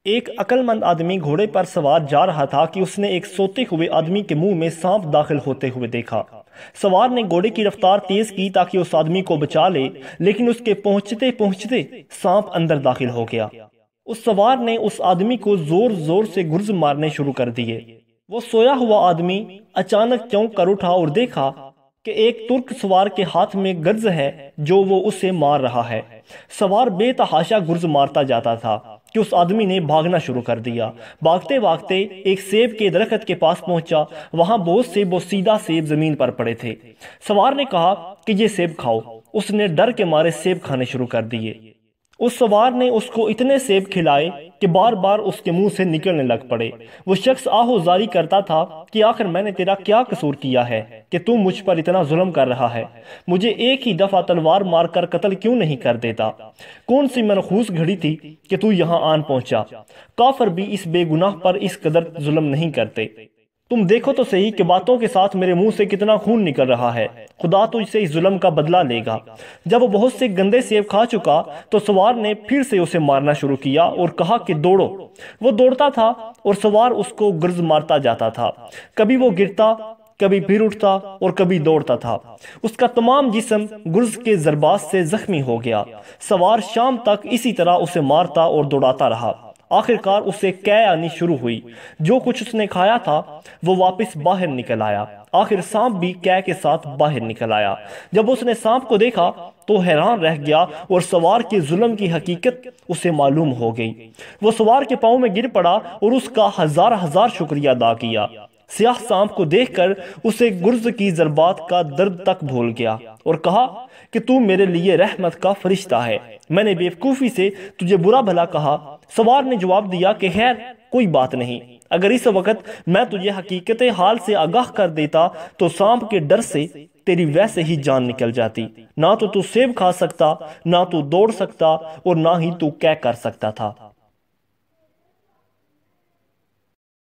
ایک عقل مند آدمی گھوڑے پر سوار جا رہا تھا کہ اس نے ایک سوتے ہوئے آدمی کے منہ میں سانپ داخل ہوتے ہوئے دیکھا۔ سوار نے گھوڑے کی رفتار تیز کی تاکہ اس آدمی کو بچا لے، لیکن اس کے پہنچتے پہنچتے سانپ اندر داخل ہو گیا۔ اس سوار نے اس آدمی کو زور زور سے گرز مارنے شروع کر دیے۔ وہ سویا ہوا آدمی اچانک چونک کر اٹھا اور دیکھا کہ ایک ترک سوار کے ہاتھ میں گرز ہے جو وہ اسے مار رہا ہے۔ سوار بے تحاشا گرز مارتا جاتا تھا کہ اس آدمی نے بھاگنا شروع کر دیا۔ بھاگتے بھاگتے ایک سیب کے درخت کے پاس پہنچا۔ وہاں بہت سے بوسیدہ سیب زمین پر پڑے تھے۔ سوار نے کہا کہ یہ سیب کھاؤ۔ اس نے ڈر کے مارے سیب کھانے شروع کر دیے۔ اس سوار نے اس کو اتنے سیب کھلائے کہ بار بار اس کے منہ سے نکلنے لگ پڑے۔ وہ شخص آہوزاری کرتا تھا کہ آخر میں نے تیرا کیا قصور کیا ہے کہ تو مجھ پر اتنا ظلم کر رہا ہے؟ مجھے ایک ہی دفعہ تلوار مار کر قتل کیوں نہیں کر دیتا؟ کون سی منحوس گھڑی تھی کہ تو یہاں آن پہنچا؟ کافر بھی اس بے گناہ پر اس قدر ظلم نہیں کرتے۔ تم دیکھو تو صحیح کہ باتوں کے ساتھ میرے منہ سے کتنا خون نکل رہا ہے۔ خدا تجھ سے اس ظلم کا بدلہ لے گا۔ جب وہ بہت سے گندے سیب کھا چکا تو سوار نے پھر سے اسے مارنا شروع کیا اور کہا کہ دوڑو۔ وہ دوڑتا تھا اور سوار اس کو گرز مارتا جاتا تھا۔ کبھی وہ گرتا، کبھی پھر اٹھتا اور کبھی دوڑتا تھا۔ اس کا تمام جسم گرز کے ضربات سے زخمی ہو گیا۔ سوار شام تک اسی طرح اسے مارتا اور دوڑاتا رہا۔ آخر کار اسے قے آنی شروع ہوئی۔ جو کچھ اس نے کھایا تھا وہ واپس باہر نکل آیا۔ آخر سانپ بھی قے کے ساتھ باہر نکل آیا۔ جب اس نے سانپ کو دیکھا تو حیران رہ گیا اور سوار کے ظلم کی حقیقت اسے معلوم ہو گئی۔ وہ سوار کے پاؤں میں گر پڑا اور اس کا ہزار ہزار شکریہ ادا کیا۔ سیاہ سانپ کو دیکھ کر اسے گرز کی ضربات کا درد تک بھول گیا اور کہا کہ تو میرے لیے رحمت کا فرشتہ ہے۔ میں نے بیوقوفی سے تجھے برا بھلا کہا۔ سوار نے جواب دیا کہ خیر کوئی بات نہیں، اگر اس وقت میں تجھے حقیقت حال سے آگاہ کر دیتا تو سانپ کے ڈر سے تیری ویسے ہی جان نکل جاتی۔ نہ تو سیب کھا سکتا، نہ تو دوڑ سکتا اور نہ ہی تو قے کر سکتا تھا۔